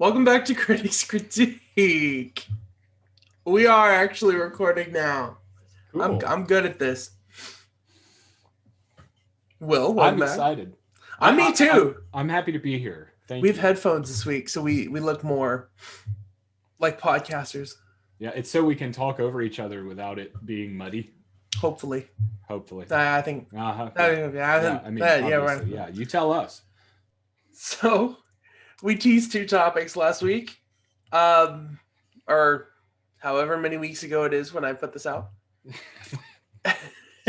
Welcome back to Critics Critique. We are actually recording now. Cool. I'm good at this. Will, I'm welcome back. excited. Me too. I'm happy to be here. Thank We have you. headphones this week, so we look more like podcasters. Yeah, it's so we can talk over each other without it being muddy. Hopefully, Hopefully. I think. Uh-huh. I Yeah. think. Yeah. I mean, Yeah, right. obviously. Yeah. You tell us. So we teased two topics last week, or however many weeks ago it is when I put this out.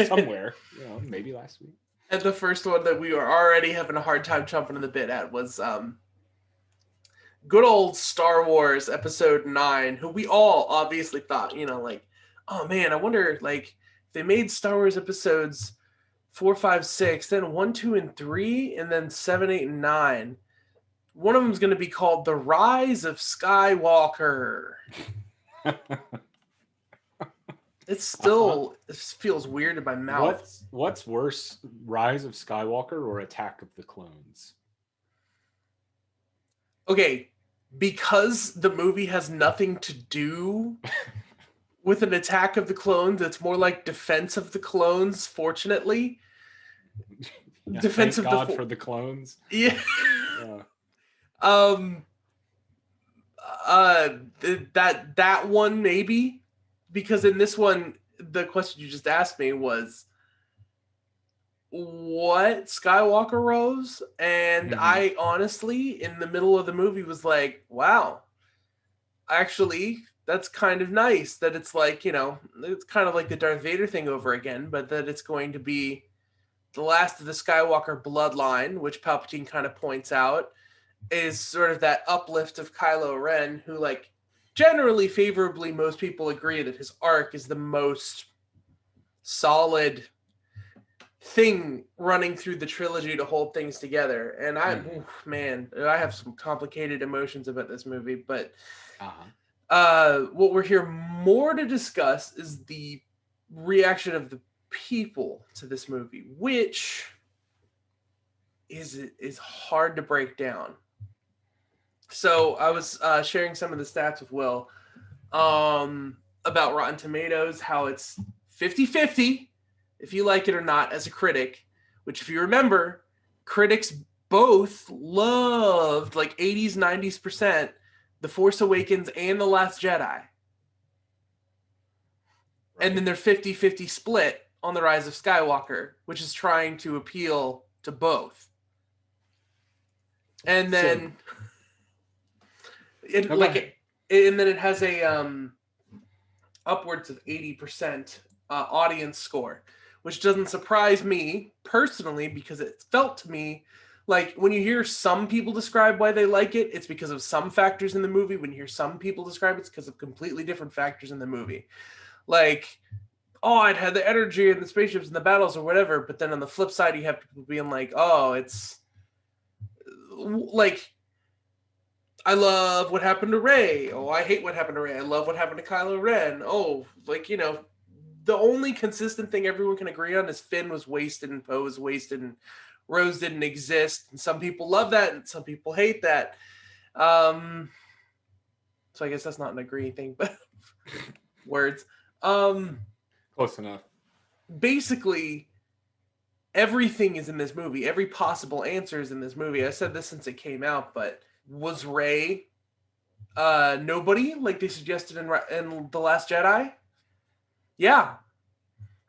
Somewhere. Maybe last week. And the first one that we were already having a hard time jumping in the bit at was good old Star Wars Episode 9, who we all obviously thought, oh man, I wonder, if they made Star Wars Episodes 4, 5, 6, then 1, 2, and 3, and then 7, 8, and 9. One of them is going to be called The Rise of Skywalker. It still feels weird in my mouth. What's worse, Rise of Skywalker or Attack of the Clones? Okay, because the movie has nothing to do with an Attack of the Clones, it's more like Defense of the Clones, fortunately. Yeah, Defense thank of God the for the clones. Yeah. Yeah. That one maybe, because in this one the question you just asked me was what Skywalker rose, and I honestly in the middle of the movie was like, wow, actually that's kind of nice that it's like, it's kind of like the Darth Vader thing over again, but that it's going to be the last of the Skywalker bloodline, which Palpatine kind of points out is sort of that uplift of Kylo Ren, who, like, generally favorably, most people agree that his arc is the most solid thing running through the trilogy to hold things together. And I have some complicated emotions about this movie, but what we're here more to discuss is the reaction of the people to this movie, which is hard to break down. So I was sharing some of the stats with Will about Rotten Tomatoes, how it's 50-50 if you like it or not as a critic, which if you remember, critics both loved, like 80s, 90s%, The Force Awakens and The Last Jedi. Right. And then they're 50-50 split on The Rise of Skywalker, which is trying to appeal to both. And then... and then it has a upwards of 80% audience score, which doesn't surprise me personally, because it felt to me like when you hear some people describe why they like it, it's because of some factors in the movie. When you hear some people describe it's because of completely different factors in the movie. Like, oh, it had the energy and the spaceships and the battles or whatever, but then on the flip side, you have people being like, oh, it's like, I love what happened to Rey. Oh, I hate what happened to Rey. I love what happened to Kylo Ren. Oh, the only consistent thing everyone can agree on is Finn was wasted and Poe was wasted and Rose didn't exist. And some people love that and some people hate that. So I guess that's not an agreeing thing, but words. Close enough. Basically, everything is in this movie. Every possible answer is in this movie. I said this since it came out, but was Rey nobody, like they suggested in The Last Jedi? Yeah.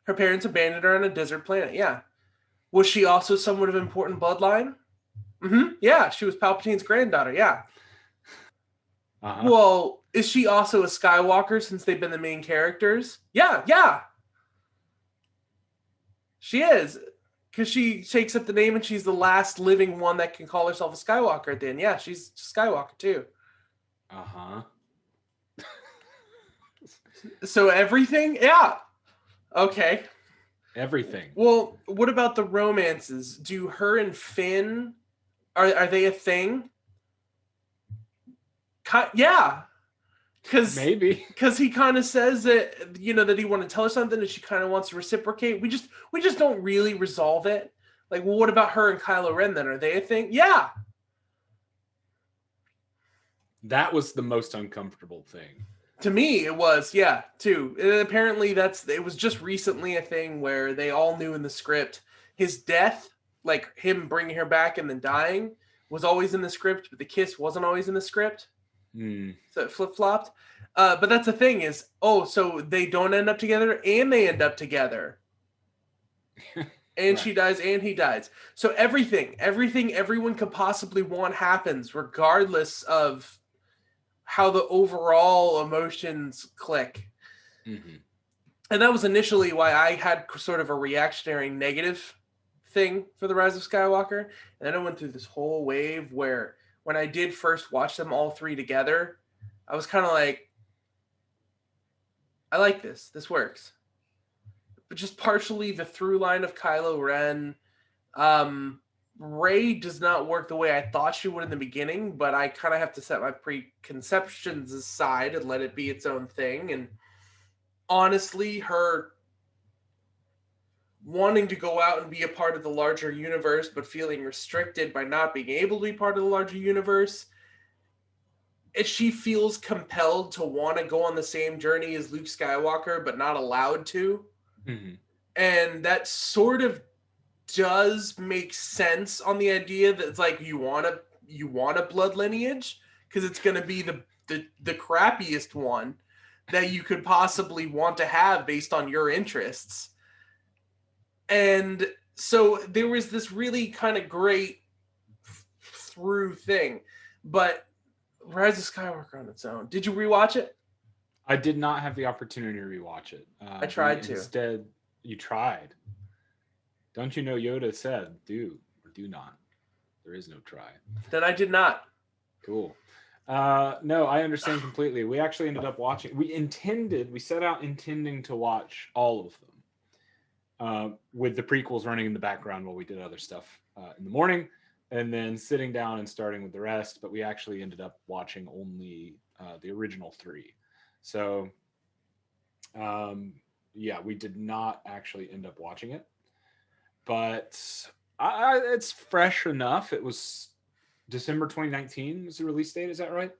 Her parents abandoned her on a desert planet. Yeah. Was she also somewhat of an important bloodline? Mm-hmm. Yeah. She was Palpatine's granddaughter. Yeah. Well, is she also a Skywalker since they've been the main characters? Yeah. Yeah. She is. Because she takes up the name and she's the last living one that can call herself a Skywalker at the end. Yeah, she's Skywalker too. So everything? Yeah. Okay. Everything. Well, what about the romances? Do her and Finn, are they a thing? Yeah. Maybe. Because he kind of says that, that he want to tell her something and she kind of wants to reciprocate. We just don't really resolve it. Like, well, what about her and Kylo Ren then? Are they a thing? Yeah. That was the most uncomfortable thing. To me, it was, yeah, too. And apparently, it was just recently a thing where they all knew in the script his death, like him bringing her back and then dying, was always in the script, but the kiss wasn't always in the script. So it flip flopped. But that's the thing is, so they don't end up together and they end up together. And right. She dies and he dies. So everything everyone could possibly want happens, regardless of how the overall emotions click. Mm-hmm. And that was initially why I had sort of a reactionary negative thing for The Rise of Skywalker. And then I went through this whole wave where when I did first watch them all three together, I was kind of like, I like this. This works. But just partially the through line of Kylo Ren. Rey does not work the way I thought she would in the beginning, but I kind of have to set my preconceptions aside and let it be its own thing. And honestly, her wanting to go out and be a part of the larger universe, but feeling restricted by not being able to be part of the larger universe, she feels compelled to want to go on the same journey as Luke Skywalker, but not allowed to. Mm-hmm. And that sort of does make sense on the idea that it's like you want a blood lineage because it's going to be the crappiest one that you could possibly want to have based on your interests. And so there was this really kind of great through thing, but Rise of Skywalker on its own. Did you rewatch it? I did not have the opportunity to rewatch it. I tried to. Instead, you tried. Don't you know Yoda said, do or do not. There is no try. Then I did not. Cool. No, I understand completely. We actually ended up watching. We set out intending to watch all of them with the prequels running in the background while we did other stuff in the morning, and then sitting down and starting with the rest. But we actually ended up watching only the original three. So, we did not actually end up watching it. But it's fresh enough. It was December 2019 was the release date. Is that right?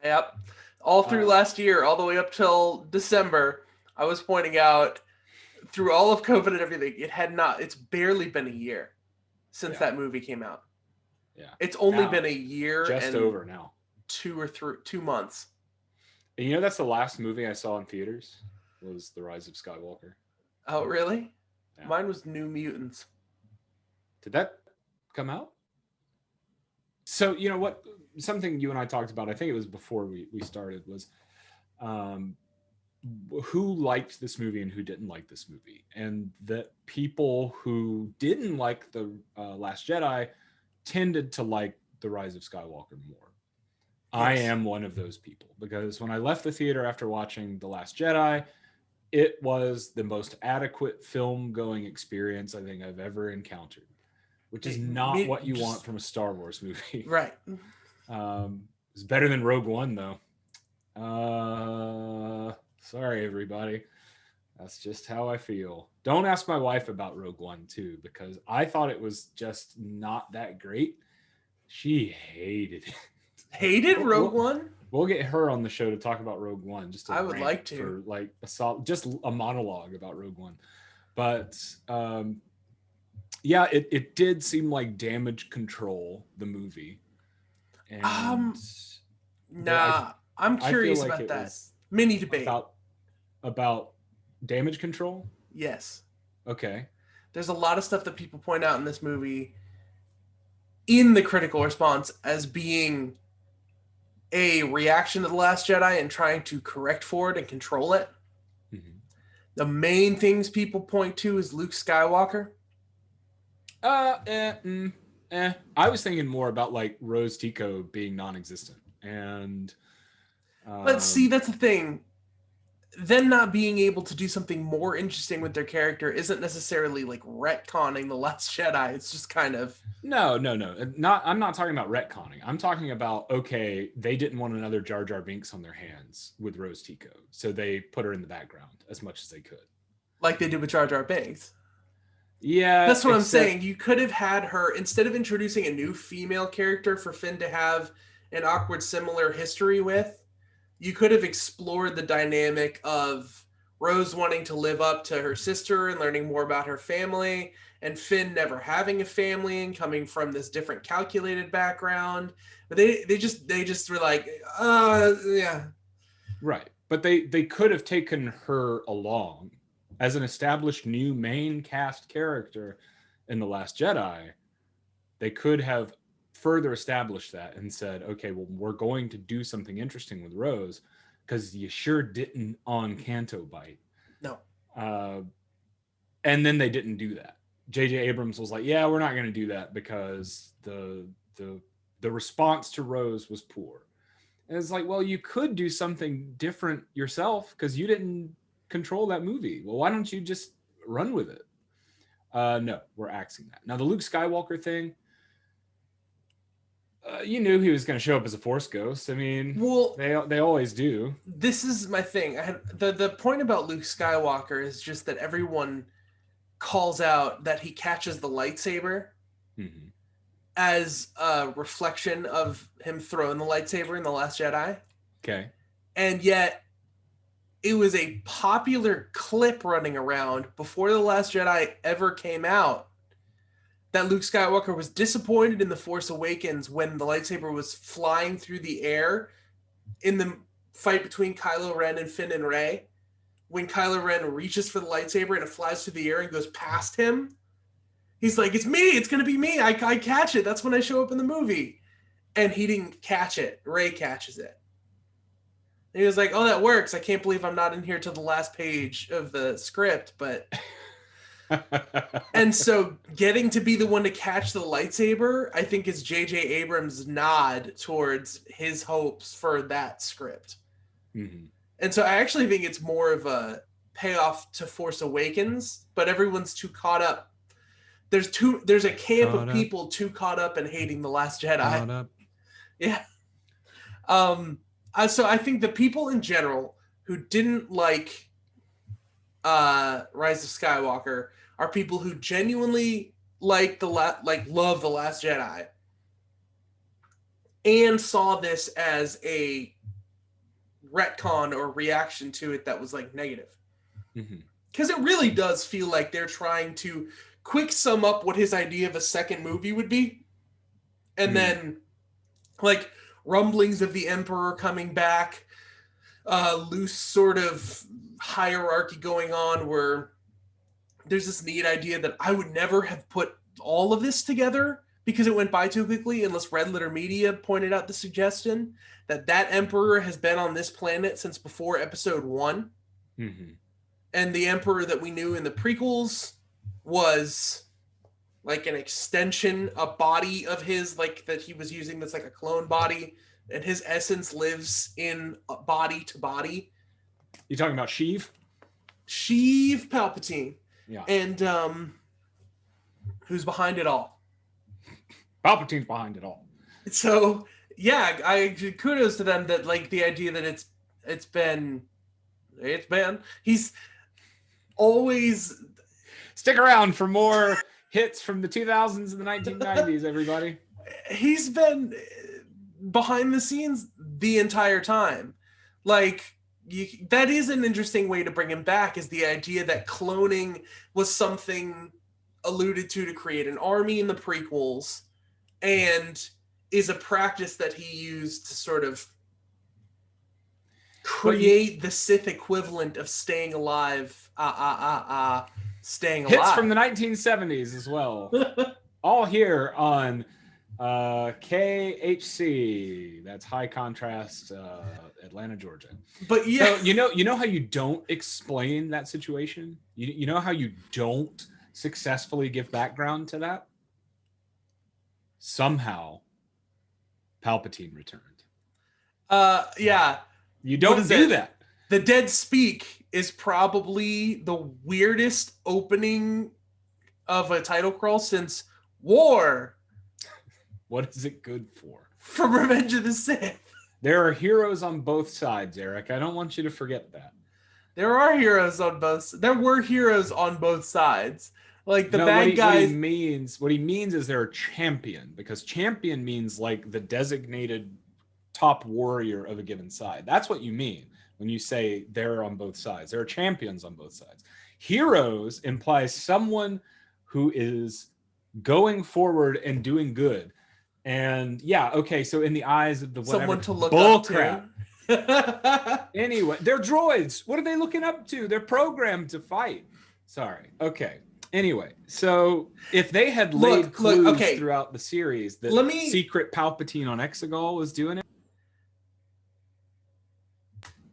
Yep. All through last year, all the way up till December, I was pointing out through all of COVID and everything, it's barely been a year since that movie came out. Yeah. It's only been a year. Just over now. 2 months. And you know, that's the last movie I saw in theaters was The Rise of Skywalker. Oh, really? Yeah. Mine was New Mutants. Did that come out? So, you know what? Something you and I talked about, I think it was before we started, was who liked this movie and who didn't like this movie. And the people who didn't like The Last Jedi tended to like The Rise of Skywalker more. Yes. I am one of those people because when I left the theater after watching The Last Jedi, it was the most adequate film-going experience I think I've ever encountered. Which is not what you want from a Star Wars movie. Right. It's better than Rogue One, though. Sorry, everybody. That's just how I feel. Don't ask my wife about Rogue One, too, because I thought it was just not that great. She hated it. Hated Rogue One? We'll get her on the show to talk about Rogue One. I would like to. For like just a monologue about Rogue One. But... yeah, it did seem like Damage Control, the movie. And I'm curious like about that. Mini debate. About Damage Control? Yes. Okay. There's a lot of stuff that people point out in this movie in the critical response as being a reaction to The Last Jedi and trying to correct for it and control it. Mm-hmm. The main things people point to is Luke Skywalker. I was thinking more about like Rose Tico being non-existent, and but see, that's the thing. Them not being able to do something more interesting with their character isn't necessarily like retconning The Last Jedi. It's just kind of no. I'm not talking about retconning. I'm talking about they didn't want another Jar Jar Binks on their hands with Rose Tico, so they put her in the background as much as they could, like they did with Jar Jar Binks. Yeah, that's what I'm saying. You could have had her, instead of introducing a new female character for Finn to have an awkward similar history with. You could have explored the dynamic of Rose wanting to live up to her sister and learning more about her family, and Finn never having a family and coming from this different calculated background. But they just were like, yeah. Right. But they could have taken her along as an established new main cast character in The Last Jedi. They could have further established that and said, okay, well, we're going to do something interesting with Rose, because you sure didn't on Canto Bite. No. And then they didn't do that. J.J. Abrams was like, yeah, we're not going to do that because the response to Rose was poor. And it's like, well, you could do something different yourself because you didn't control that movie. Well, why don't you just run with it? No, we're axing that. Now, the Luke Skywalker thing, you knew he was going to show up as a Force ghost. I mean, well, they always do. This is my thing. The point about Luke Skywalker is just that everyone calls out that he catches the lightsaber as a reflection of him throwing the lightsaber in The Last Jedi. Okay. And yet it was a popular clip running around before The Last Jedi ever came out that Luke Skywalker was disappointed in The Force Awakens when the lightsaber was flying through the air in the fight between Kylo Ren and Finn and Rey. When Kylo Ren reaches for the lightsaber and it flies through the air and goes past him, he's like, it's me, it's going to be me. I catch it. That's when I show up in the movie. And he didn't catch it. Rey catches it. And he was like, oh, that works. I can't believe I'm not in here till the last page of the script. But and so getting to be the one to catch the lightsaber, I think, is J.J. Abrams' nod towards his hopes for that script. Mm-hmm. And so I actually think it's more of a payoff to Force Awakens, but everyone's too caught up. There's a camp of people too caught up in hating The Last Jedi. Yeah. So I think the people in general who didn't like Rise of Skywalker are people who genuinely love The Last Jedi and saw this as a retcon or reaction to it that was like negative. Because it really does feel like they're trying to quick sum up what his idea of a second movie would be, and then like rumblings of the Emperor coming back, loose sort of hierarchy going on where there's this neat idea that I would never have put all of this together because it went by too quickly unless Red Letter Media pointed out the suggestion that Emperor has been on this planet since before episode 1. And the Emperor that we knew in the prequels was like an extension, a body of his, like that he was using that's like a clone body, and his essence lives in body to body. You talking about Sheev? Sheev Palpatine. Yeah. And who's behind it all? Palpatine's behind it all. So yeah, I kudos to them that like the idea that it's been he's always stick around for more hits from the 2000s and the 1990s, everybody. He's been behind the scenes the entire time. Like that is an interesting way to bring him back, is the idea that cloning was something alluded to create an army in the prequels and is a practice that he used to sort of create the Sith equivalent of staying alive. Staying alive. Hits from the 1970s as well. All here on KHC. That's high contrast, Atlanta, Georgia. But yeah, so, you know how you don't explain that situation? You know how you don't successfully give background to that? Somehow Palpatine returned. Yeah. You don't do that. The Dead Speak is probably the weirdest opening of a title crawl since War. What is it good for? From Revenge of the Sith. There are heroes on both sides, Eric. I don't want you to forget that. There are heroes on both. There were heroes on both sides. Like the bad guys. What he means is they're a champion, because champion means like the designated top warrior of a given side. That's what you mean when you say they're on both sides. There are champions on both sides. Heroes implies someone who is going forward and doing good. And yeah, okay, so in the eyes of the whatever, someone to look bull up crap. to. Anyway, they're droids. What are they looking up to? They're programmed to fight. Sorry. Okay. Anyway, so if they had laid clues throughout the series that secret Palpatine on Exegol was doing it,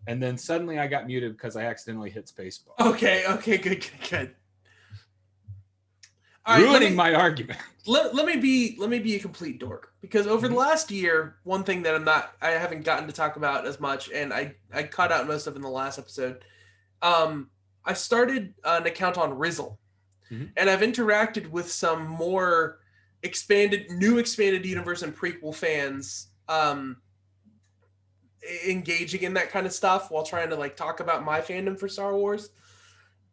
and then suddenly I got muted because I accidentally hit spacebar. Okay, good. All right, ruining my argument. Let me be a complete dork, because over the last year, one thing that I haven't gotten to talk about as much, and I cut out most of in the last episode. I started an account on Rizzle, and I've interacted with some more new expanded universe and prequel fans, engaging in that kind of stuff while trying to like talk about my fandom for Star Wars.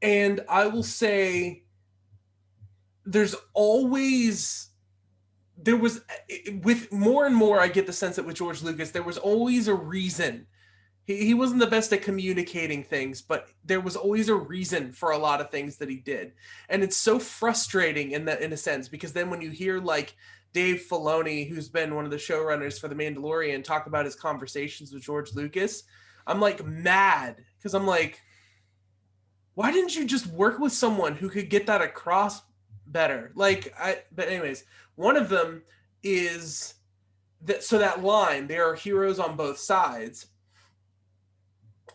And I will say, with more and more, I get the sense that with George Lucas, there was always a reason. He wasn't the best at communicating things, but there was always a reason for a lot of things that he did. And it's so frustrating in a sense, because then when you hear like Dave Filoni, who's been one of the showrunners for The Mandalorian, talk about his conversations with George Lucas, I'm like mad, because I'm like, why didn't you just work with someone who could get that across better? But anyways, one of them is that line, there are heroes on both sides.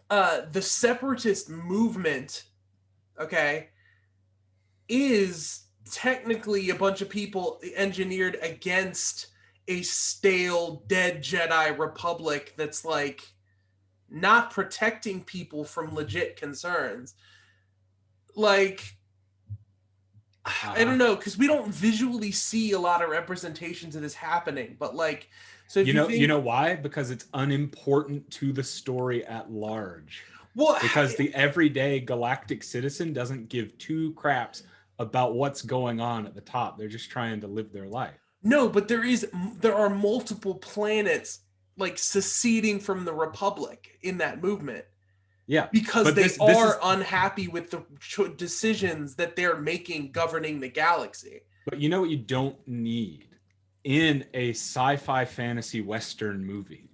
The separatist movement, okay, is technically a bunch of people engineered against a stale, dead Jedi Republic that's like not protecting people from legit concerns. Like, I don't know, because we don't visually see a lot of representations of this happening, but like, so if you know why? Because it's unimportant to the story at large. Well, because the everyday galactic citizen doesn't give two craps about what's going on at the top. They're just trying to live their life. No, but there are multiple planets like seceding from the Republic in that movement. Yeah, because they are unhappy with the decisions that they're making governing the galaxy. But you know what you don't need in a sci-fi fantasy Western movie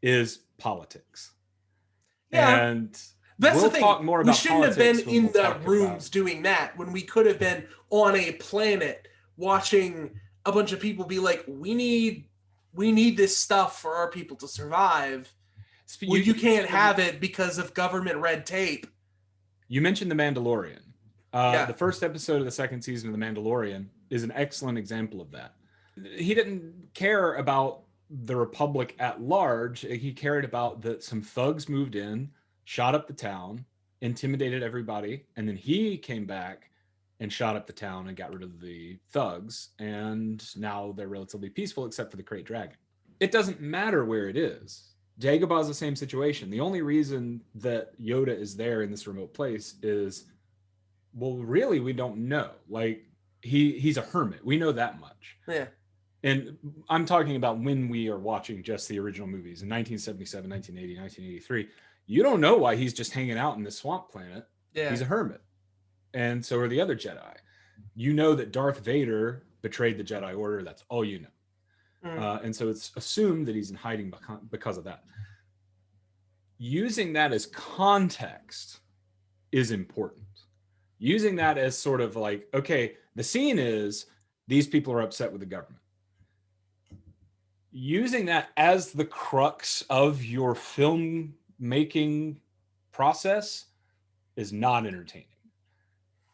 is politics. Yeah, and that's we'll the thing. Talk more about we shouldn't have been in the rooms doing that when we could have been on a planet watching a bunch of people be like, we need this stuff for our people to survive. Well, you can't have it because of government red tape. You mentioned The Mandalorian. The first episode of the second season of The Mandalorian is an excellent example of that. He didn't care about the Republic at large. He cared about that some thugs moved in, shot up the town, intimidated everybody, and then he came back and shot up the town and got rid of the thugs, and now they're relatively peaceful except for the Krayt Dragon. It doesn't matter where it is. Dagobah's the same situation. The only reason that Yoda is there in this remote place is, well, really, we don't know. Like, he's a hermit. We know that much. Yeah. And I'm talking about when we are watching just the original movies in 1977, 1980, 1983. You don't know why he's just hanging out in this swamp planet. Yeah. He's a hermit. And so are the other Jedi. You know that Darth Vader betrayed the Jedi Order. That's all you know. And so it's assumed that he's in hiding because of that. Using that as context is important. Using that as sort of like, okay, the scene is these people are upset with the government. Using that as the crux of your filmmaking process is not entertaining.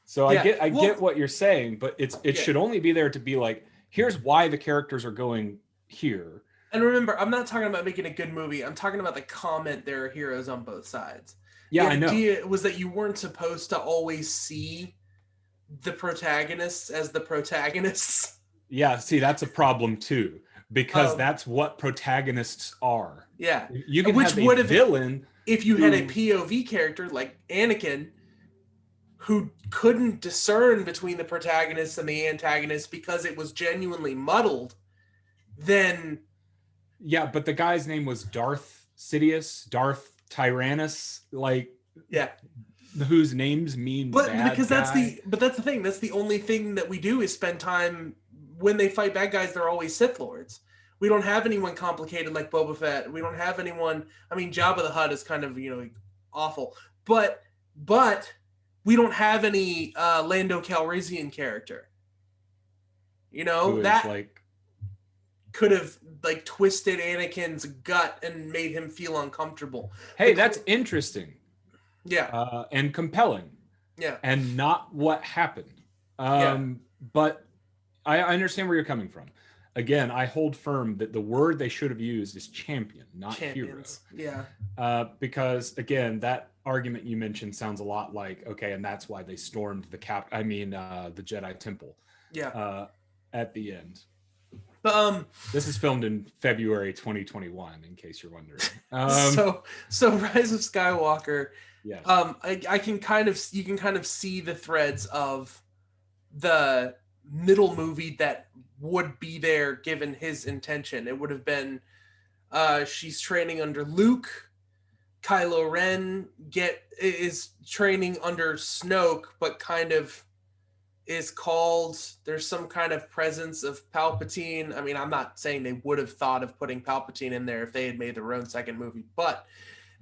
So I get what you're saying, but it should only be there to be like, here's why the characters are going here. And remember, I'm not talking about making a good movie. I'm talking about the comment there are heroes on both sides. Yeah, the I know. idea was that you weren't supposed to always see the protagonists as the protagonists. Yeah, see, that's a problem too, because that's what protagonists are. Yeah. You can have a villain. If you had a POV character like Anakin, who couldn't discern between the protagonists and the antagonists because it was genuinely muddled, then Yeah, but the guy's name was Darth Sidious, Darth Tyrannus, like Yeah. whose names mean But bad because guy. that's the thing. That's the only thing that we do is spend time when they fight bad guys. They're always Sith Lords. We don't have anyone complicated like Boba Fett. We don't have anyone. I mean, Jabba the Hutt is kind of awful, but we don't have any Lando Calrissian character. Who is That like, could have like twisted Anakin's gut and made him feel uncomfortable. hey, that's interesting. Yeah. And compelling. Yeah. And not what happened. But I understand where you're coming from. Again, I hold firm that the word they should have used is champion, not Champions. hero. Yeah. Because again, that argument you mentioned sounds a lot like, okay, and that's why they stormed the the Jedi Temple. Yeah. At the end. But this is filmed in February 2021, in case you're wondering. So Rise of Skywalker. Yes. I can you can kind of see the threads of the middle movie that would be there given his intention. It would have been she's training under Luke. Kylo Ren is training under Snoke, but kind of is called. There's some kind of presence of Palpatine. I mean, I'm not saying they would have thought of putting Palpatine in there if they had made their own second movie, but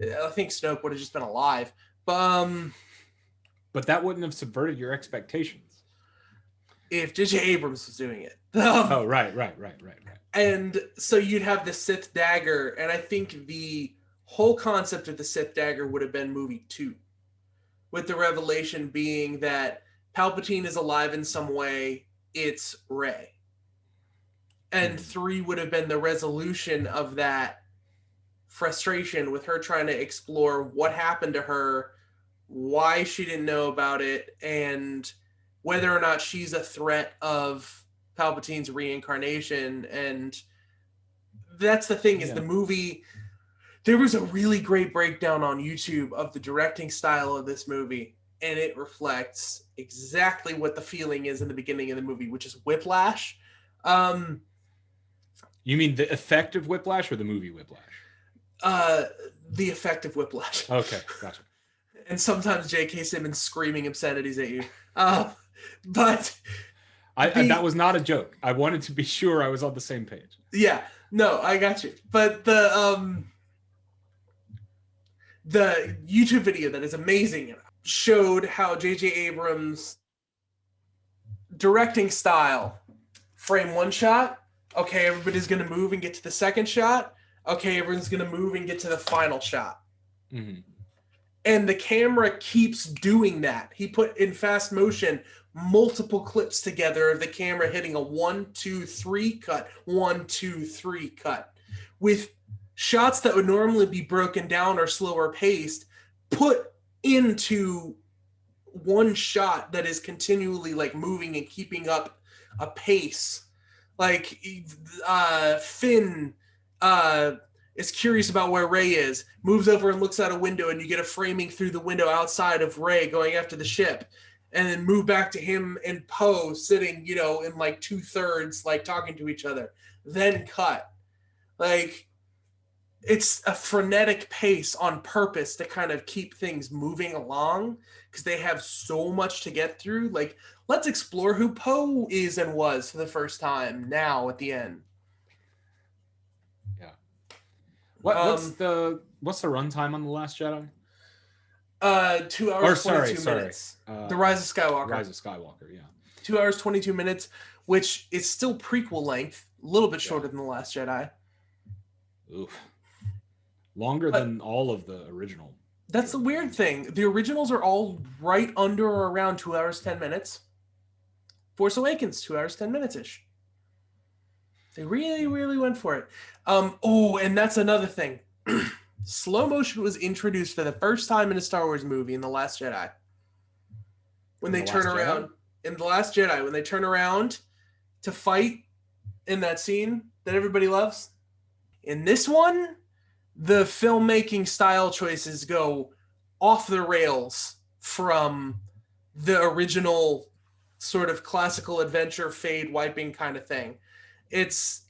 I think Snoke would have just been alive. But that wouldn't have subverted your expectations if J.J. Abrams was doing it. Oh, right. And so you'd have the Sith dagger, and I think the whole concept of the Sith dagger would have been movie 2, with the revelation being that Palpatine is alive in some way. It's Rey. And 3 would have been the resolution of that frustration with her trying to explore what happened to her, why she didn't know about it, and whether or not she's a threat of Palpatine's reincarnation. And that's the thing is the movie. There was a really great breakdown on YouTube of the directing style of this movie, and it reflects exactly what the feeling is in the beginning of the movie, which is whiplash. You mean the effect of whiplash or the movie Whiplash? The effect of whiplash. Okay, gotcha. And sometimes J.K. Simmons screaming obscenities at you. But that was not a joke. I wanted to be sure I was on the same page. Yeah, no, I got you. But the YouTube video that is amazing showed how J.J. Abrams' directing style, frame one shot, okay, everybody's going to move and get to the second shot, okay, everyone's going to move and get to the final shot. Mm-hmm. And the camera keeps doing that. He put in fast motion multiple clips together of the camera hitting a 1, 2, 3 cut, 1, 2, 3 cut, with shots that would normally be broken down or slower paced put into one shot that is continually like moving and keeping up a pace. Like Finn is curious about where Rey is, moves over and looks out a window, and you get a framing through the window outside of Rey going after the ship, and then move back to him and Poe sitting, in like 2/3, like talking to each other, then cut. Like, it's a frenetic pace on purpose to kind of keep things moving along because they have so much to get through. Like, let's explore who Poe is and was for the first time now at the end. Yeah. What's the runtime on The Last Jedi? 2 hours, 22 minutes. The Rise of Skywalker. Rise of Skywalker, yeah. 2 hours, 22 minutes, which is still prequel length, a little bit shorter than The Last Jedi. Oof. Longer than all of the original. That's the weird thing. The originals are all right under or around 2 hours, 10 minutes. Force Awakens, 2 hours, 10 minutes-ish. They really, really went for it. And that's another thing. Slow motion was introduced for the first time in a Star Wars movie in The Last Jedi. When they turn around in The Last Jedi, when they turn around to fight in that scene that everybody loves. In this one, the filmmaking style choices go off the rails from the original sort of classical adventure fade wiping kind of thing. It's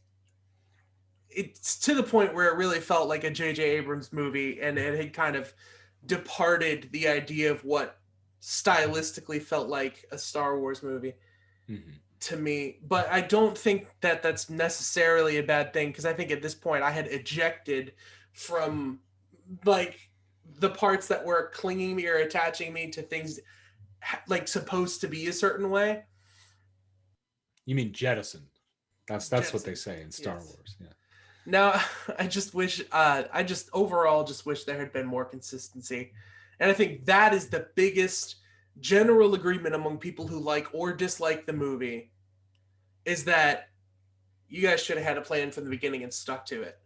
it's to the point where it really felt like a J.J. Abrams movie, and it had kind of departed the idea of what stylistically felt like a Star Wars movie to me. But I don't think that that's necessarily a bad thing, because I think at this point I had ejected from like the parts that were clinging me or attaching me to things like supposed to be a certain way. You mean jettisoned? That's Jettisoned. What they say in Star Wars. Yeah. Now, I just wish, I just overall just wish there had been more consistency. And I think that is the biggest general agreement among people who like or dislike the movie, is that you guys should have had a plan from the beginning and stuck to it.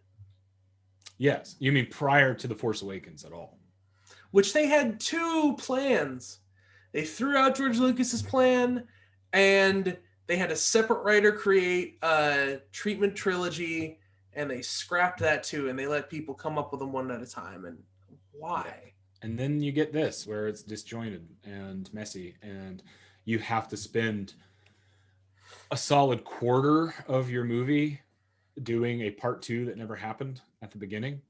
Yes. You mean prior to The Force Awakens at all? Which they had 2 plans. They threw out George Lucas's plan, and they had a separate writer create a treatment trilogy, and they scrapped that too, and they let people come up with them one at a time. And why? Yeah. And then you get this, where it's disjointed and messy, and you have to spend a solid quarter of your movie doing a part 2 that never happened at the beginning.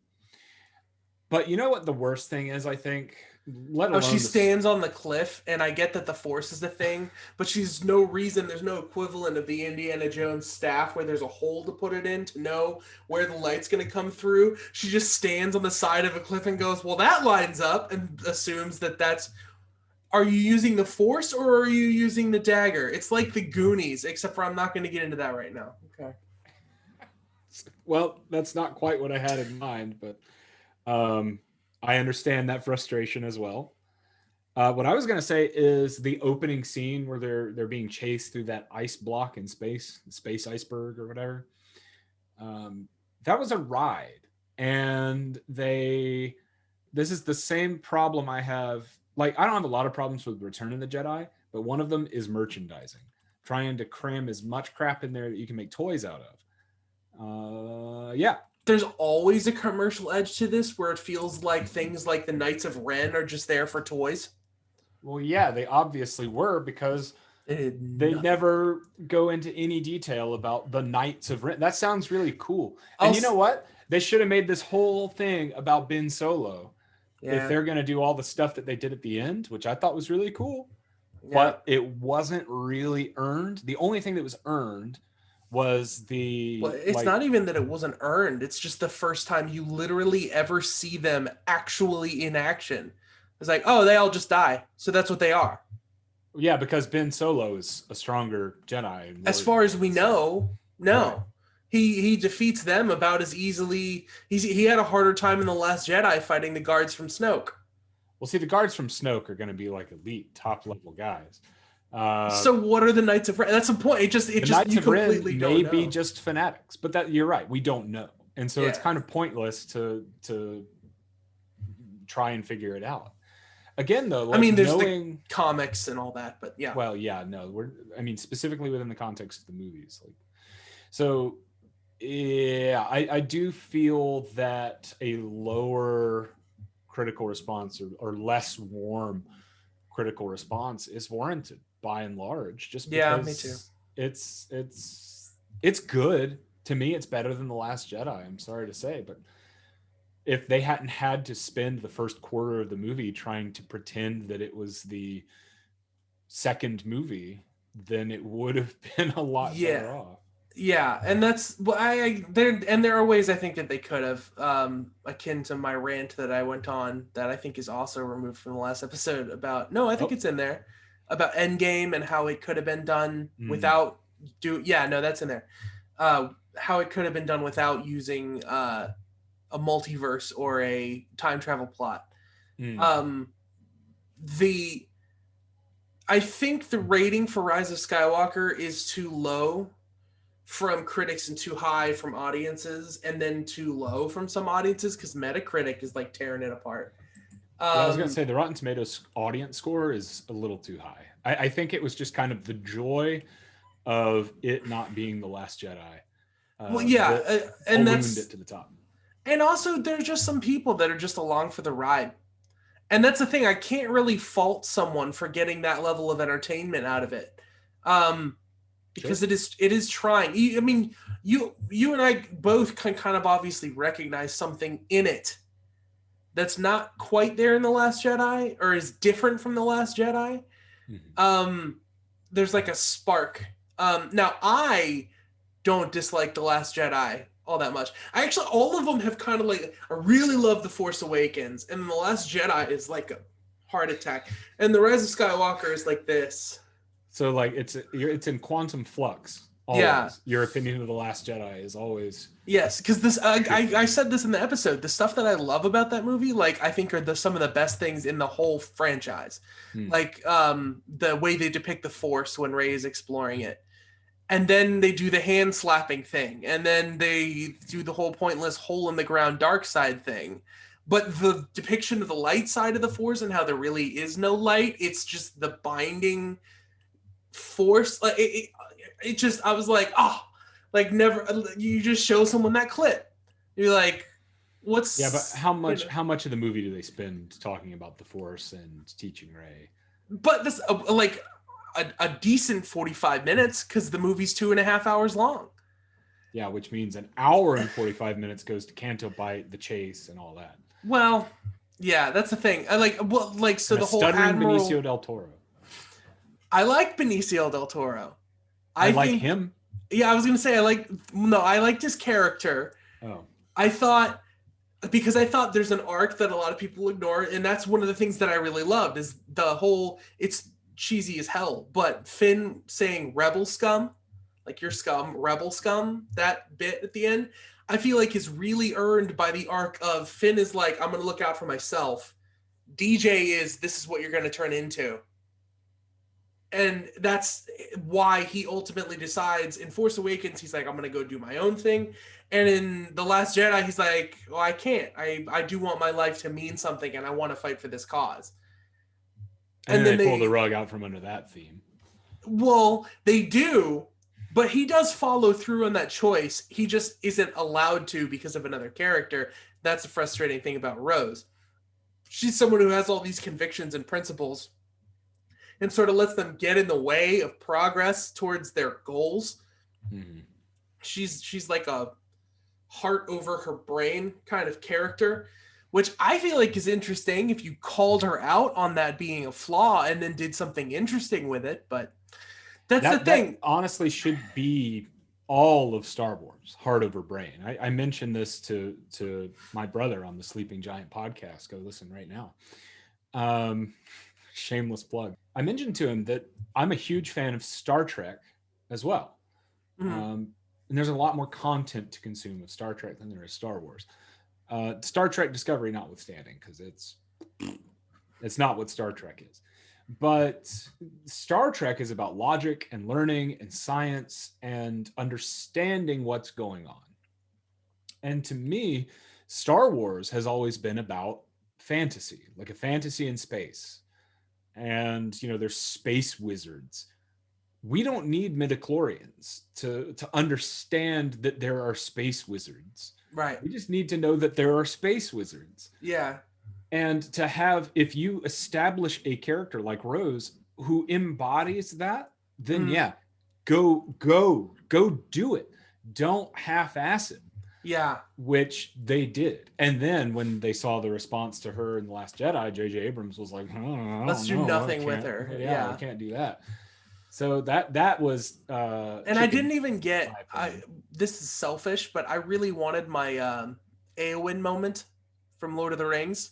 But you know what the worst thing is, I think? She stands on the cliff, and I get that the Force is the thing, but there's no equivalent of the Indiana Jones staff where there's a hole to put it in to know where the light's going to come through. She just stands on the side of a cliff and goes, well, that lines up, and assumes that's... Are you using the Force, or are you using the dagger? It's like the Goonies, except for I'm not going to get into that right now. Okay. Well, that's not quite what I had in mind, but... I understand that frustration as well. What I was going to say is the opening scene where they're being chased through that ice block in space iceberg or whatever. That was a ride, and this is the same problem I have. Like, I don't have a lot of problems with Return of the Jedi, but one of them is merchandising, trying to cram as much crap in there that you can make toys out of. Yeah. There's always a commercial edge to this, where it feels like things like the Knights of Ren are just there for toys. Well, yeah, they obviously were, because they never go into any detail about the Knights of Ren. That sounds really cool. And you know what? They should have made this whole thing about Ben Solo. Yeah. If they're going to do all the stuff that they did at the end, which I thought was really cool. Yeah. But it wasn't really earned. The only thing that was earned was it's not even that it wasn't earned. It's just the first time you literally ever see them actually in action. It's like, oh, they all just die, so that's what they are. Yeah, because Ben Solo is a stronger Jedi. As far as we know, no. Right. He defeats them about as easily. He had a harder time in The Last Jedi fighting the guards from Snoke. Well, see, the guards from Snoke are going to be like elite, top level guys. So what are the Knights of Ren? That's the point. It just you completely don't know. Maybe just fanatics, but that you're right. We don't know, and so it's kind of pointless to try and figure it out. Again, though, like, I mean, there's the comics and all that, but yeah. Well, yeah, no, specifically within the context of the movies, like, so yeah, I do feel that a lower critical response or less warm critical response is warranted by and large, just because me too. It's good. To me, it's better than The Last Jedi, I'm sorry to say, but if they hadn't had to spend the first quarter of the movie trying to pretend that it was the second movie, then it would have been a lot better off. Yeah, and that's there are ways I think that they could have, akin to my rant that I went on that I think is also removed from the last episode about. No, I think it's in there about Endgame and how it could have been done without that's in there. How it could have been done without using a multiverse or a time travel plot. I think the rating for Rise of Skywalker is too low from critics and too high from audiences, and then too low from some audiences, because Metacritic is like tearing it apart. I was going to say the Rotten Tomatoes audience score is a little too high. I think it was just kind of the joy of it not being The Last Jedi. And that's it to the top. And also, there's just some people that are just along for the ride. And that's the thing. I can't really fault someone for getting that level of entertainment out of it. because it is trying. I mean, you and I both can kind of obviously recognize something in it that's not quite there in The Last Jedi, or is different from The Last Jedi. There's like a spark. Now I don't dislike The Last Jedi all that much. I actually, all of them have kind of like, I really love The Force Awakens, and The Last Jedi is like a heart attack, and The Rise of Skywalker is like this. So like it's in quantum flux. Always. Yeah. Your opinion of The Last Jedi is always. Yes, because this I said this in the episode. The stuff that I love about that movie, like, I think are some of the best things in the whole franchise. Like the way they depict the Force when Rey is exploring it. And then they do the hand slapping thing. And then they do the whole pointless hole in the ground dark side thing. But the depiction of the light side of the Force and how there really is no light, it's just the binding force. Like it just, I was like, oh, like, never, you just show someone that clip. You're like, what's... Yeah, but how much of the movie do they spend talking about the Force and teaching Rey? But this, like, a decent 45 minutes, because the movie's 2.5 hours long. Yeah, which means an hour and 45 minutes goes to Canto Bight, the chase, and all that. Well, yeah, that's the thing. I like, well, like, so and the whole Admiral... Benicio del Toro. I like Benicio del Toro. I like him. Yeah, I was gonna say I liked his character. Oh. I thought there's an arc that a lot of people ignore, and that's one of the things that I really loved, is the whole, it's cheesy as hell, but Finn saying rebel scum, like, you're scum, rebel scum, that bit at the end, I feel like is really earned by the arc of Finn is like, I'm gonna look out for myself. DJ is, this is what you're gonna turn into. And that's why he ultimately decides in Force Awakens, he's like, I'm going to go do my own thing. And in The Last Jedi, he's like, well, I can't. I do want my life to mean something, and I want to fight for this cause. And then they pull the rug out from under that theme. Well, they do, but he does follow through on that choice. He just isn't allowed to because of another character. That's a frustrating thing about Rose. She's someone who has all these convictions and principles, and sort of lets them get in the way of progress towards their goals. Mm-hmm. She's like a heart over her brain kind of character, which I feel like is interesting if you called her out on that being a flaw and then did something interesting with it. But that's the thing. That honestly should be all of Star Wars, heart over brain. I mentioned this to my brother on the Sleeping Giant podcast. Go listen right now. Shameless plug. I mentioned to him that I'm a huge fan of Star Trek as well. Mm-hmm. And there's a lot more content to consume of Star Trek than there is Star Wars. Star Trek Discovery notwithstanding, because it's not what Star Trek is. But Star Trek is about logic and learning and science and understanding what's going on. And to me, Star Wars has always been about fantasy, like a fantasy in space. And, there's space wizards. We don't need midichlorians to understand that there are space wizards. Right. We just need to know that there are space wizards. Yeah. And to have, if you establish a character like Rose who embodies that, then go do it. Don't half-ass it. Yeah. Which they did. And then when they saw the response to her in The Last Jedi, J.J. Abrams was like, let's do nothing with her. Yeah, we can't do that. So that was and I didn't even get this is selfish, but I really wanted my Eowyn moment from Lord of the Rings.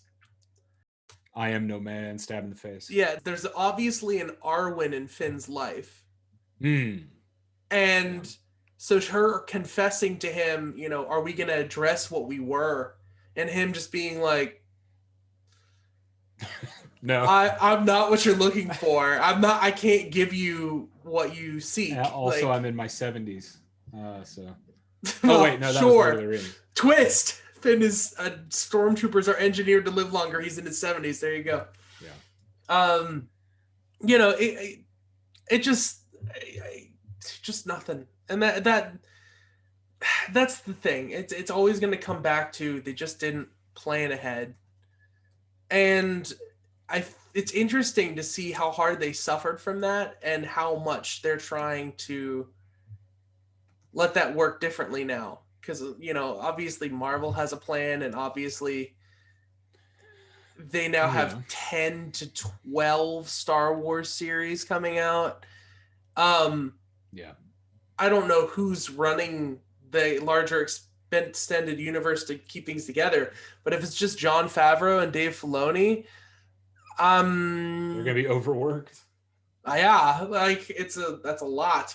I am no man, stab in the face. Yeah, there's obviously an Arwen in Finn's life. And so her confessing to him, are we going to address what we were? And him just being like, no, I'm not what you're looking for. I can't give you what you seek. Also, I'm in my 70s. So. Oh, wait, no, that was Lord of the Rings. Twist! Finn is, stormtroopers are engineered to live longer. He's in his 70s. There you go. Yeah. It just nothing. And that's the thing. It's always going to come back to they just didn't plan ahead. And it's interesting to see how hard they suffered from that and how much they're trying to let that work differently now. Because, obviously Marvel has a plan, and obviously they now have 10 to 12 Star Wars series coming out. Yeah. I don't know who's running the larger extended universe to keep things together, but if it's just Jon Favreau and Dave Filoni, they're gonna be overworked. Yeah, like that's a lot.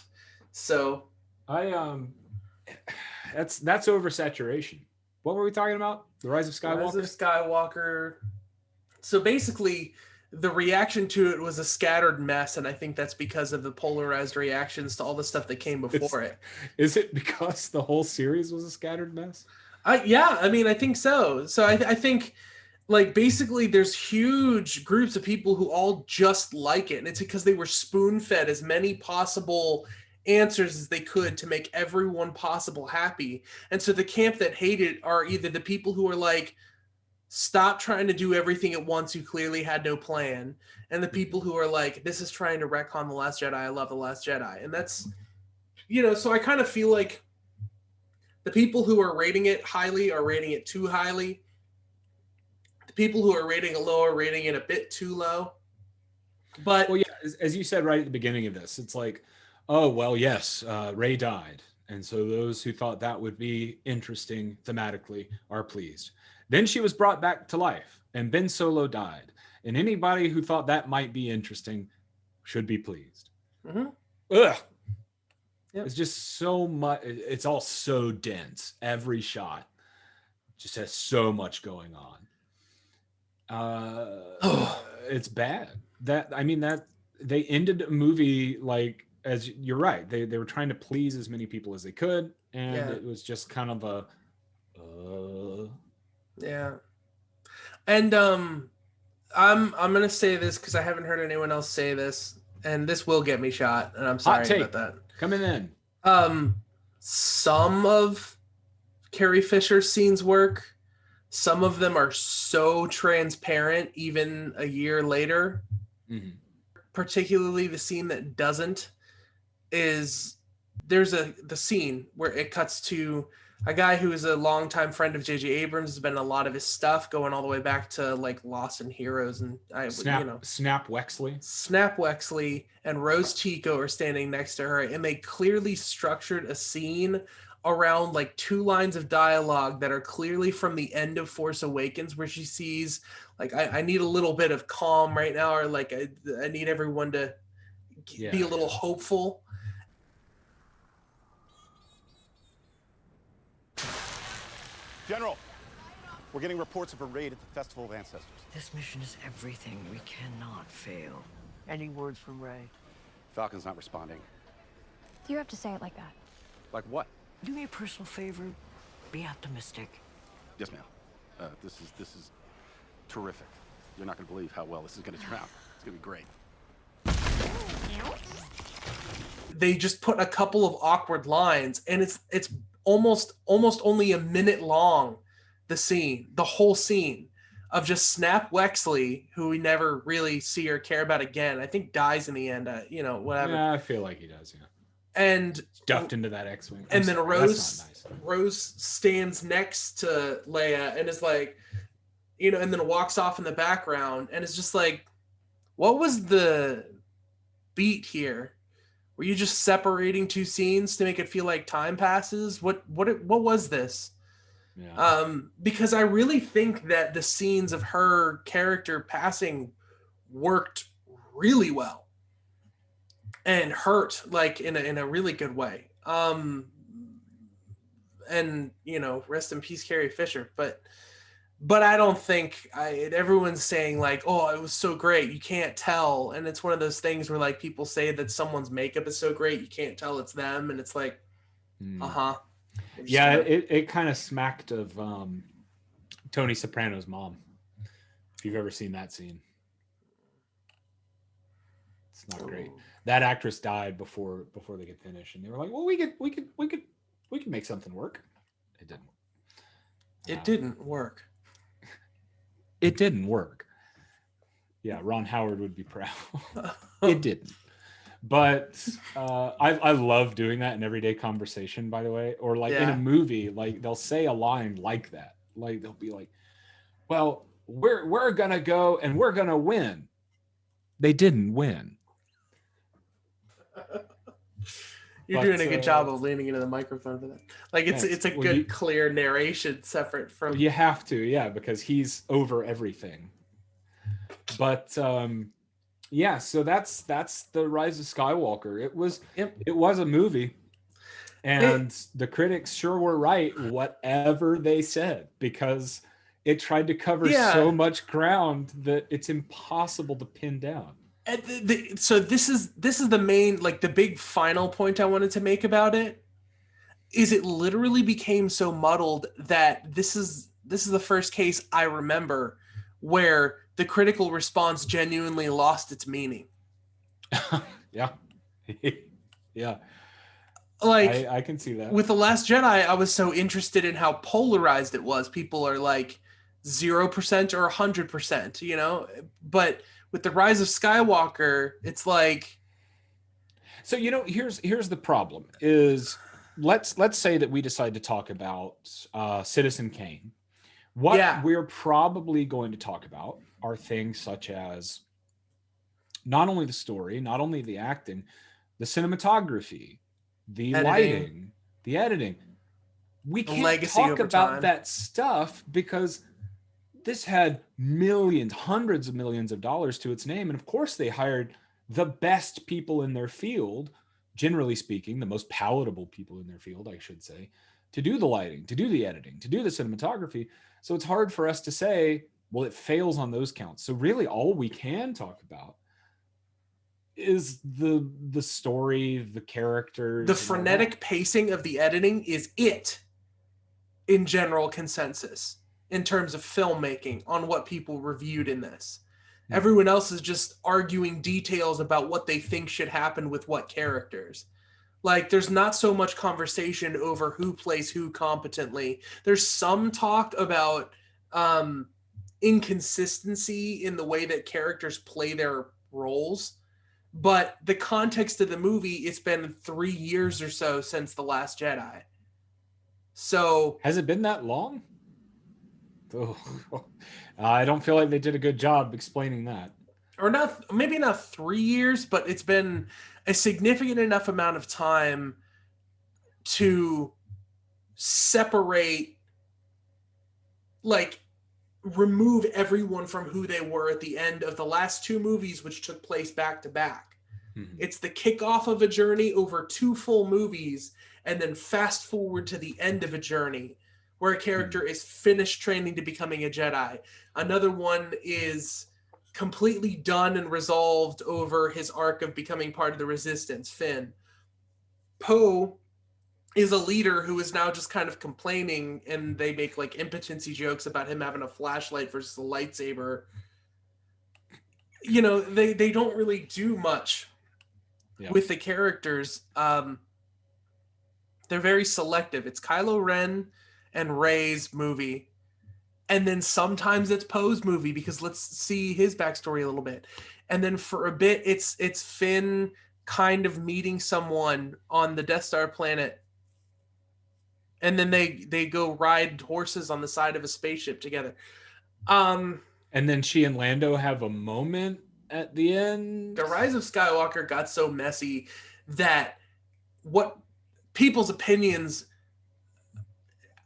So that's oversaturation. What were we talking about? The Rise of Skywalker? Rise of Skywalker. So basically, the reaction to it was a scattered mess, and I think that's because of the polarized reactions to all the stuff that came before it. Is it because the whole series was a scattered mess? Yeah, I mean, I think so. So I think, like, basically there's huge groups of people who all just like it, and it's because they were spoon-fed as many possible answers as they could to make everyone possible happy. And so the camp that hate it are either the people who are like, stop trying to do everything at once, who clearly had no plan, and the people who are like, this is trying to retcon The Last Jedi, I love The Last Jedi. And that's, so I kind of feel like the people who are rating it highly are rating it too highly. The people who are rating it low are rating it a bit too low. But well, yeah, as you said right at the beginning of this, it's like, oh, well, yes, Rey died. And so those who thought that would be interesting thematically are pleased. Then she was brought back to life, and Ben Solo died. And anybody who thought that might be interesting should be pleased. Mm-hmm. Ugh. Yep. It's just so much. It's all so dense. Every shot just has so much going on. It's bad. That they ended a movie like, as you're right, they were trying to please as many people as they could, and it was just kind of a yeah. And I'm gonna say this because I haven't heard anyone else say this, and this will get me shot, and I'm sorry about that. Coming in. Some of Carrie Fisher's scenes work. Some of them are so transparent, even a year later. Mm-hmm. Particularly the scene that doesn't is there's the scene where it cuts to a guy who is a longtime friend of J.J. Abrams, has been in a lot of his stuff, going all the way back to like Lost and Heroes, and Snap Wexley. Snap Wexley and Rose Tico are standing next to her, and they clearly structured a scene around like 2 lines of dialogue that are clearly from the end of Force Awakens, where she sees like, I need a little bit of calm right now, or like I need everyone to be a little hopeful. General, we're getting reports of a raid at the Festival of Ancestors. This mission is everything. We cannot fail. Any words from Rey? Falcon's not responding. Do you have to say it like that? Like what? Do me a personal favor. Be optimistic. Yes, ma'am. This is terrific. You're not going to believe how well this is going to turn out. It's going to be great. They just put a couple of awkward lines, and it's almost only a minute long, the whole scene of just Snap Wexley, who we never really see or care about again. I think dies in the end, whatever. Yeah, I feel like he does, yeah. And stuffed into that X-Wing. And then Rose stands next to Leia and is like, and then walks off in the background, and it's just like, what was the beat here? Were you just separating 2 scenes to make it feel like time passes? What was this? Yeah. Because I really think that the scenes of her character passing worked really well and hurt like in a really good way. And rest in peace, Carrie Fisher. But I don't think everyone's saying like, oh, it was so great, you can't tell. And it's one of those things where like people say that someone's makeup is so great, you can't tell it's them. And it's like, Yeah, it kind of smacked of Tony Soprano's mom. If you've ever seen that scene. It's not great. That actress died before they could finish. And they were like, well, we could make something work. It didn't. It didn't work. It didn't work. Yeah, Ron Howard would be proud. It didn't. But I love doing that in everyday conversation, by the way. Or like in a Yeah. movie, like they'll say a line like that. Like they'll be like, well, we're gonna go and we're gonna win. They didn't win. You're But, doing a good job of leaning into the microphone for that. Like thanks. it's a Well, good, clear narration separate from. you have to, yeah, because he's over everything. But yeah, so that's the Rise of Skywalker. It was a movie, and the critics sure were right, whatever they said, because it tried to cover so much ground that it's impossible to pin down. And so this is the main, like the big final point I wanted to make about it is it literally became so muddled that this is the first case I remember where the critical response genuinely lost its meaning. Yeah. Yeah. Like I can see that. With The Last Jedi, I was so interested in how polarized it was. People are like 0% or 100%, you know? But with The Rise of Skywalker, it's like... So, you know, here's the problem is let's say that we decide to talk about Citizen Kane. What we're probably going to talk about are things such as not only the story, not only the acting, the cinematography, the lighting, the editing. We can't talk about that stuff because this had millions, hundreds of millions of dollars to its name. And of course they hired the best people in their field, generally speaking, the most palatable people in their field, I should say, to do the lighting, to do the editing, to do the cinematography. So it's hard for us to say, well, it fails on those counts. So really all we can talk about is the story, the characters. The frenetic pacing of the editing is it in general consensus in terms of filmmaking on what people reviewed in this. Mm-hmm. Everyone else is just arguing details about what they think should happen with what characters. Like, there's not so much conversation over who plays who competently. There's some talk about inconsistency in the way that characters play their roles. But the context of the movie, it's been 3 years or so since The Last Jedi. So... Has it been that long? Oh, I don't feel like they did a good job explaining that. Or not, maybe not 3 years, but it's been a significant enough amount of time to separate, like, remove everyone from who they were at the end of the last two movies, which took place back to back. Mm-hmm. It's the kickoff of a journey over 2 full movies, and then fast forward to the end of a journey where a character is finished training to becoming a Jedi. Another one is completely done and resolved over his arc of becoming part of the Resistance, Finn. Poe is a leader who is now just kind of complaining, and they make like impotency jokes about him having a flashlight versus a lightsaber. You know, they don't really do much with the characters. They're very selective. It's Kylo Ren and Rey's movie, and then sometimes it's Poe's movie because let's see his backstory a little bit, and then for a bit it's Finn kind of meeting someone on the Death Star planet, and then they go ride horses on the side of a spaceship together. And then she and Lando have a moment at the end. The Rise of Skywalker got so messy that what people's opinions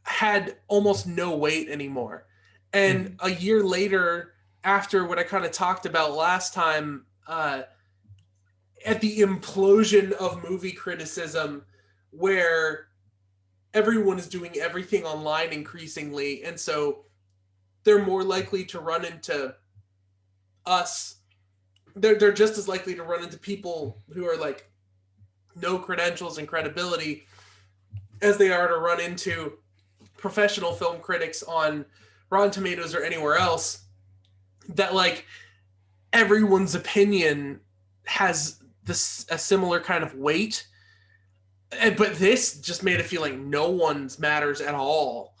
had almost no weight anymore. And a year later, after what I kind of talked about last time, at the implosion of movie criticism, where everyone is doing everything online increasingly, and so they're more likely to run into us. They're just as likely to run into people who are like no credentials and credibility as they are to run into professional film critics on Rotten Tomatoes or anywhere else, that like everyone's opinion has a similar kind of weight. But this just made it feel like no one's matters at all.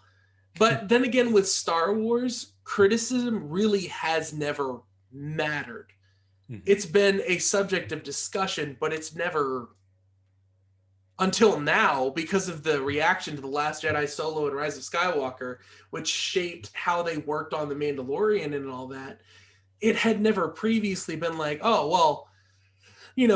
But then again, with Star Wars, criticism really has never mattered. Mhm. It's been a subject of discussion, but it's never, until now, because of the reaction to The Last Jedi Solo and Rise of Skywalker, which shaped how they worked on The Mandalorian and all that, it had never previously been like, oh, well,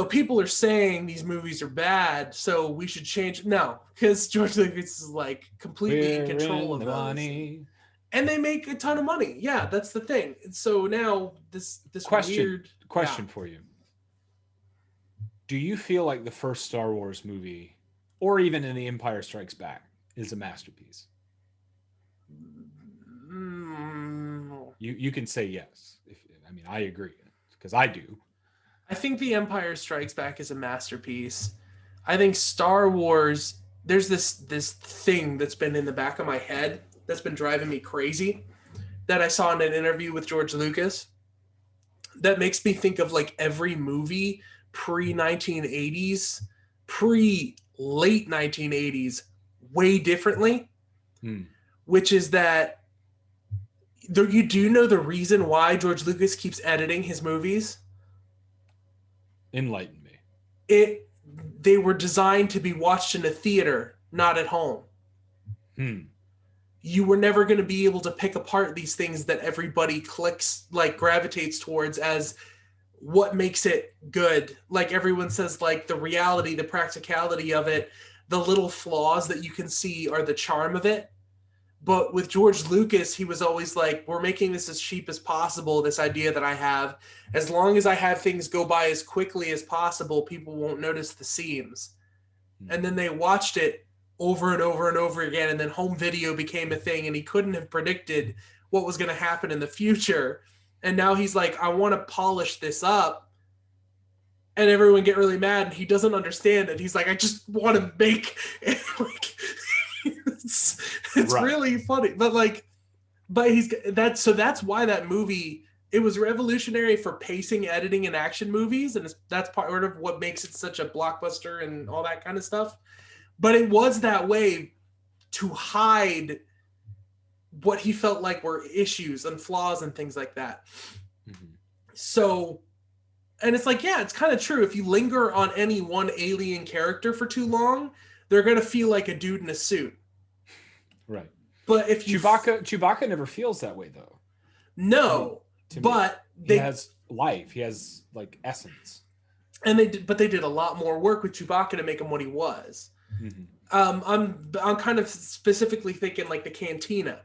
people are saying these movies are bad, so we should change. No, because George Lucas is like completely in control of those. Money. And they make a ton of money. Yeah, that's the thing. So now this Question weird for you. Do you feel like the first Star Wars movie, or even in The Empire Strikes Back, is a masterpiece? You can say yes. I agree, because I do. I think The Empire Strikes Back is a masterpiece. I think Star Wars, there's this thing that's been in the back of my head that's been driving me crazy that I saw in an interview with George Lucas that makes me think of like every movie pre-1980s, pre-late 1980s way differently, which is that you do know the reason why George Lucas keeps editing his movies? Enlighten me. They were designed to be watched in a theater, not at home. You were never going to be able to pick apart these things that everybody gravitates towards as what makes it good. Like everyone says, like the reality, the practicality of it, the little flaws that you can see are the charm of it. But with George Lucas, he was always like, we're making this as cheap as possible, this idea that I have. As long as I have things go by as quickly as possible, people won't notice the seams. And then they watched it over and over and over again, and then home video became a thing, and he couldn't have predicted what was going to happen in the future. And now he's like, I want to polish this up. And everyone get really mad, and he doesn't understand it. He's like, I just want to make it like... it's right. Really funny, that's why that movie, it was revolutionary for pacing, editing, and action movies, and that's part of what makes it such a blockbuster and all that kind of stuff. But it was that way to hide what he felt like were issues and flaws and things like that. So, and it's like, yeah, it's kind of true. If you linger on any one alien character for too long, they're going to feel like a dude in a suit. Right. But if you... Chewbacca never feels that way, though. No. But he has life. He has, like, essence. And they did a lot more work with Chewbacca to make him what he was. I'm kind of specifically thinking, like, the cantina.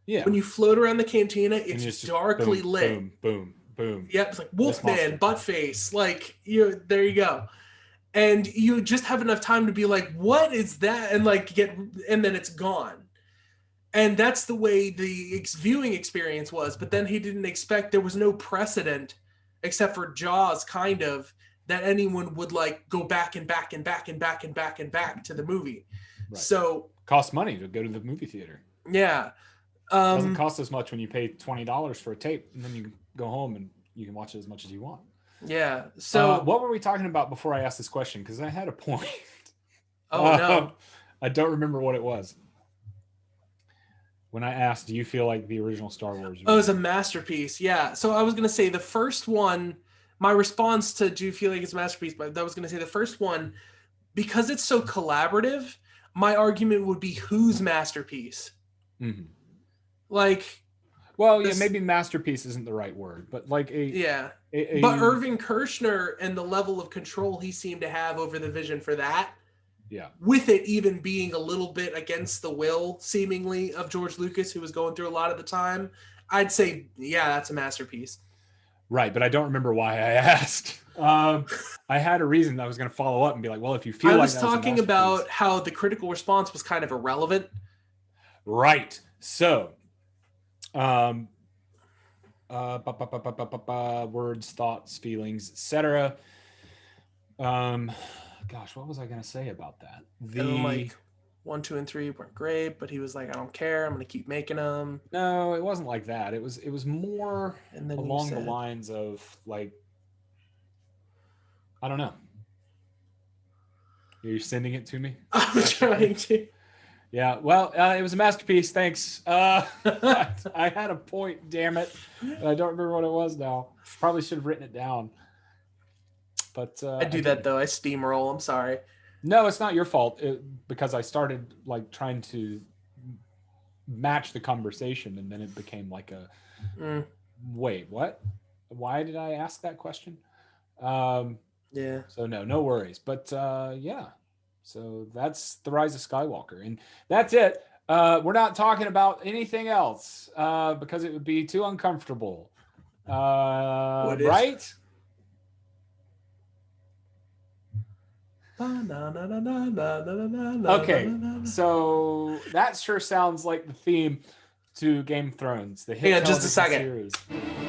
Yeah. When you float around the cantina, it's darkly lit. Boom, boom, boom. Yep, it's like Wolfman, Buttface. Like, there you go. And you just have enough time to be like, what is that? And like and then it's gone. And that's the way the viewing experience was. But then he didn't expect, there was no precedent except for Jaws, kind of, that anyone would like go back and back and back and back and back and back to the movie. Right. So costs money to go to the movie theater. Yeah. It doesn't cost as much when you pay $20 for a tape, and then you go home and you can watch it as much as you want. Yeah. So what were we talking about before I asked this question? Because I had a point. Oh no, I don't remember what it was. When I asked, do you feel like the original Star Wars? Oh, it's a masterpiece. Yeah. So I was gonna say the first one. My response to do you feel like it's a masterpiece? But I was gonna say the first one, because it's so collaborative. My argument would be whose masterpiece. Mm-hmm. Like, well, yeah, maybe masterpiece isn't the right word, but like but Irving Kershner and the level of control he seemed to have over the vision for that, with it even being a little bit against the will, seemingly, of George Lucas, who was going through a lot at the time, I'd say, yeah, that's a masterpiece. Right, but I don't remember why I asked. I had a reason I was going to follow up and be like, well, if you feel like I was talking about how the critical response was kind of irrelevant. Right. So, words, thoughts, feelings, etc. Gosh, what was I going to say about that? Like 1, 2, and 3 weren't great, but he was like, I don't care. I'm going to keep making them. No, it wasn't like that. It was more along the lines of like, I don't know. You're sending it to me? I'm trying to. Yeah, well, it was a masterpiece. Thanks. I had a point, damn it. And I don't remember what it was now. Probably should have written it down. But I do that though. I steamroll. I'm sorry. No, it's not your fault. Because I started like trying to match the conversation, and then it became like a wait, what? Why did I ask that question? Yeah. So no worries. But yeah. So that's The Rise of Skywalker. And that's it. We're not talking about anything else because it would be too uncomfortable. Right? Okay, so that sure sounds like the theme to Game of Thrones. The hit Hang on just a television second. series.